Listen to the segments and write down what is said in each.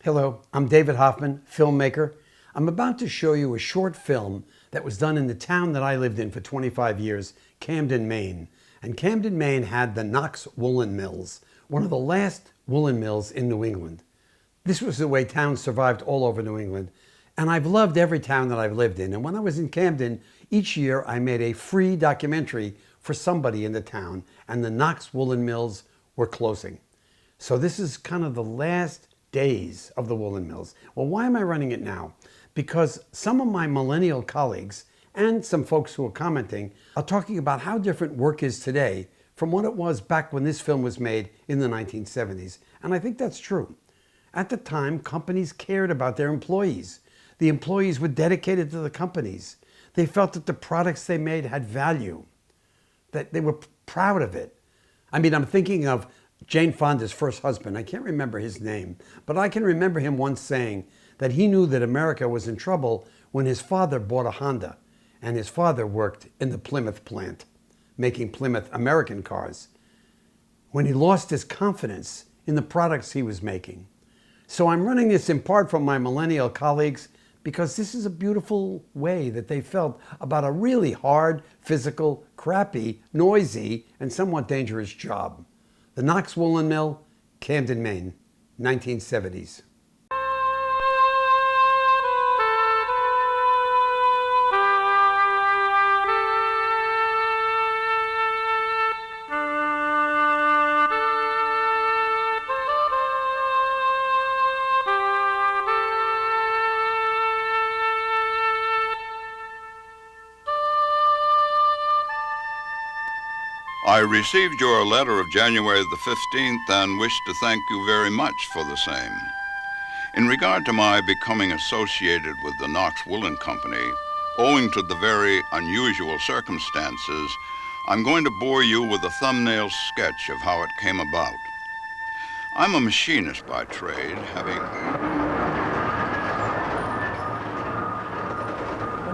Hello, I'm David Hoffman, filmmaker. I'm about to show you a short film that was done in the town that I lived in for 25 years, Camden, Maine. And Camden, Maine had the Knox Woolen Mills, one of the last woolen mills in New England. This was the way towns survived all over New England. And I've loved every town that I've lived in. And when I was in Camden, each year I made a free documentary for somebody in the town, and the Knox Woolen Mills were closing. So this is kind of the last days of the woolen mills. Well, why am I running it now? Because some of my millennial colleagues and some folks who are commenting are talking about how different work is today from what it was back when this film was made in the 1970s. And I think that's true. At the time, companies cared about their employees. The employees were dedicated to the companies. They felt that the products they made had value, that they were proud of it. I mean, I'm thinking of Jane Fonda's first husband. I can't remember his name, but I can remember him once saying that he knew that America was in trouble when his father bought a Honda, and his father worked in the Plymouth plant, making Plymouth American cars, when he lost his confidence in the products he was making. So I'm running this in part from my millennial colleagues because this is a beautiful way that they felt about a really hard, physical, crappy, noisy, and somewhat dangerous job. The Knox Woolen Mill, Camden, Maine, 1970s. I received your letter of January the 15th and wish to thank you very much for the same. In regard to my becoming associated with the Knox Woolen Company, owing to the very unusual circumstances, I'm going to bore you with a thumbnail sketch of how it came about. I'm a machinist by trade,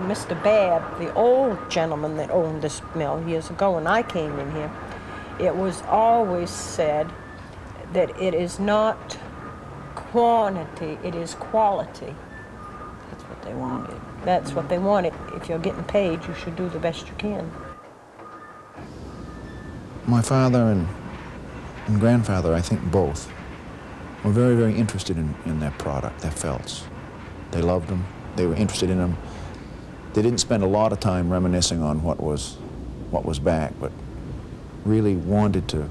Mr. Babb, the old gentleman that owned this mill years ago when I came in here, it was always said that it is not quantity, it is quality. That's what they wanted. That's what they wanted. If you're getting paid, you should do the best you can. My father and grandfather, I think both, were very, very interested in their product, their felts. They loved them, they were interested in them. They didn't spend a lot of time reminiscing on what was back, but really wanted to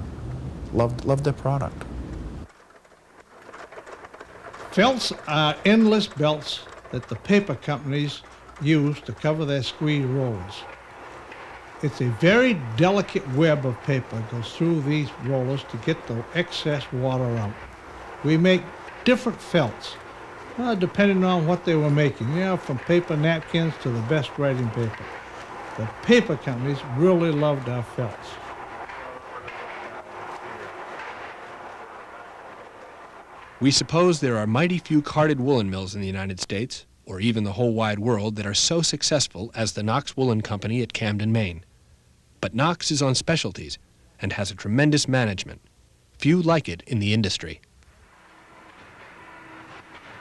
love their product. Felts are endless belts that the paper companies use to cover their squeeze rollers. It's a very delicate web of paper goes through these rollers to get the excess water out. We make different felts, depending on what they were making, from paper napkins to the best writing paper. The paper companies really loved our felts. We suppose there are mighty few carded woolen mills in the United States, or even the whole wide world, that are so successful as the Knox Woolen Company at Camden, Maine. But Knox is on specialties and has a tremendous management. Few like it in the industry.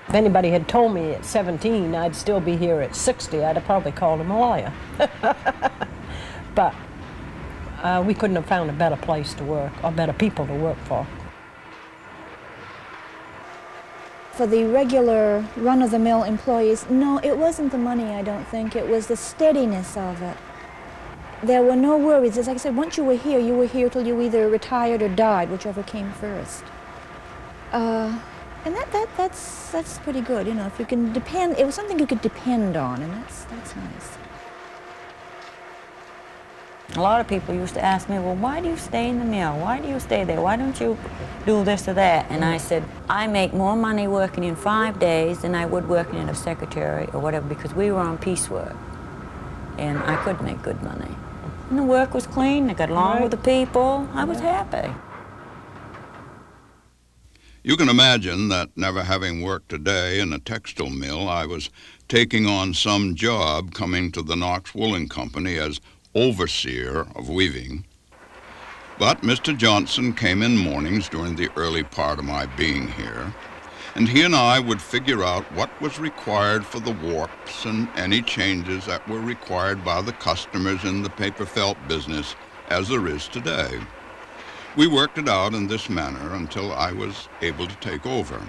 If anybody had told me at 17 I'd still be here at 60, I'd have probably called him a liar. But we couldn't have found a better place to work, or better people to work for. For the regular run-of-the-mill employees, no, it wasn't the money, I don't think. It was the steadiness of it. There were no worries. As I said, once you were here till you either retired or died, whichever came first. And that's pretty good, if you can depend, it was something you could depend on, and that's nice. A lot of people used to ask me, well, why do you stay in the mill? Why do you stay there? Why don't you do this or that? And I said, I make more money working in 5 days than I would working in a secretary or whatever, because we were on piecework, and I could make good money. And the work was clean, I got along with the people, I was happy. You can imagine that never having worked a day in a textile mill, I was taking on some job coming to the Knox Woolen Company as overseer of weaving. But Mr. Johnson came in mornings during the early part of my being here, and he and I would figure out what was required for the warps and any changes that were required by the customers in the paper felt business as there is today. We worked it out in this manner until I was able to take over.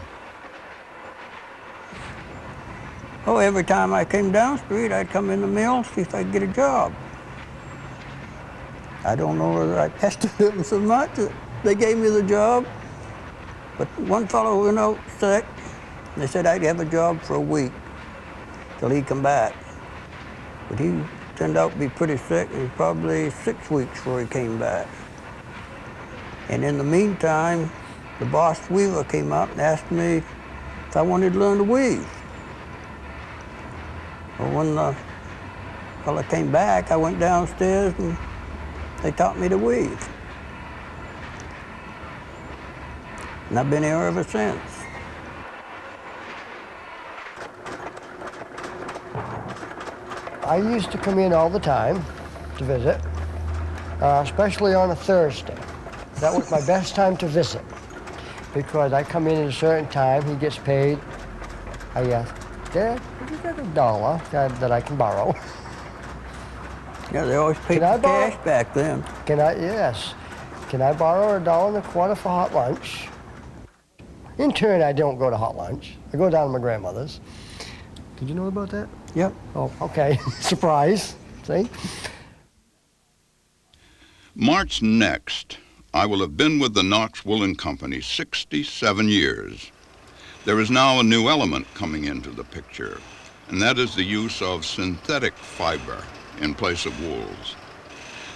Oh, every time I came down the street, I'd come in the mill, see if I could get a job. I don't know whether I pestered them so much that they gave me the job, but one fellow went out sick, and they said I'd have a job for a week till he'd come back. But he turned out to be pretty sick, and probably 6 weeks before he came back. And in the meantime, the boss weaver came up and asked me if I wanted to learn to weave. Well, when the fella came back, I went downstairs and they taught me to weave. And I've been here ever since. I used to come in all the time to visit, especially on a Thursday. That was my best time to visit because I come in at a certain time, he gets paid. I ask, Dad, have you got $1 that I can borrow? Yeah, they always paid Can I the borrow? cash back then. Yes. Can I borrow $1.25 for hot lunch? In turn, I don't go to hot lunch. I go down to my grandmother's. Did you know about that? Yep. Oh, okay. Surprise. See? March next, I will have been with the Knox Woolen Company 67 years. There is now a new element coming into the picture, and that is the use of synthetic fiber in place of wools.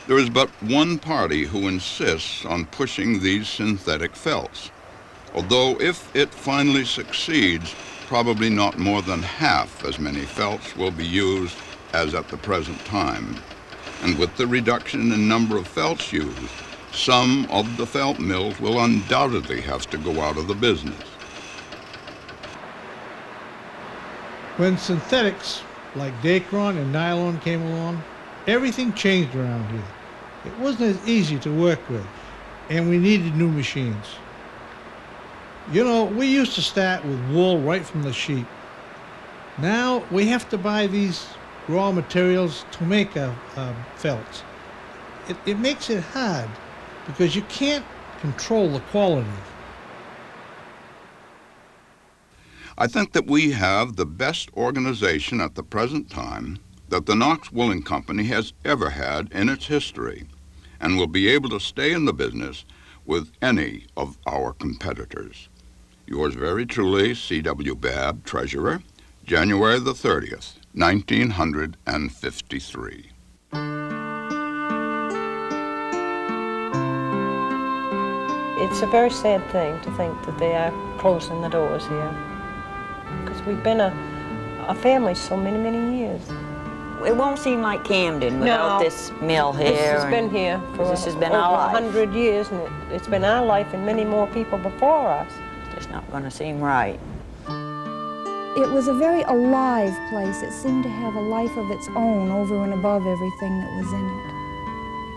There is but one party who insists on pushing these synthetic felts, although if it finally succeeds, probably not more than half as many felts will be used as at the present time. And with the reduction in number of felts used, some of the felt mills will undoubtedly have to go out of the business. When synthetics like Dacron and nylon came along, everything changed around here. It wasn't as easy to work with, and we needed new machines. You know, we used to start with wool right from the sheep. Now we have to buy these raw materials to make a felt. It makes it hard because you can't control the quality. I think that we have the best organization at the present time that the Knox Woolen Company has ever had in its history, and will be able to stay in the business with any of our competitors. Yours very truly, C.W. Babb, Treasurer, January the 30th, 1953. It's a very sad thing to think that they are closing the doors here, because we've been a family so many, many years. It won't seem like Camden without No. this mill here. This has been here for this has been over our life. 100 years, and it's been our life and many more people before us. It's not going to seem right. It was a very alive place. It seemed to have a life of its own over and above everything that was in it.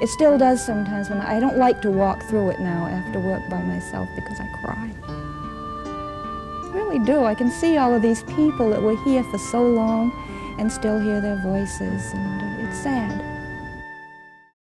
It still does sometimes when I don't like to walk through it now after work by myself because I cry. I really do. I can see all of these people that were here for so long and still hear their voices, and it's sad.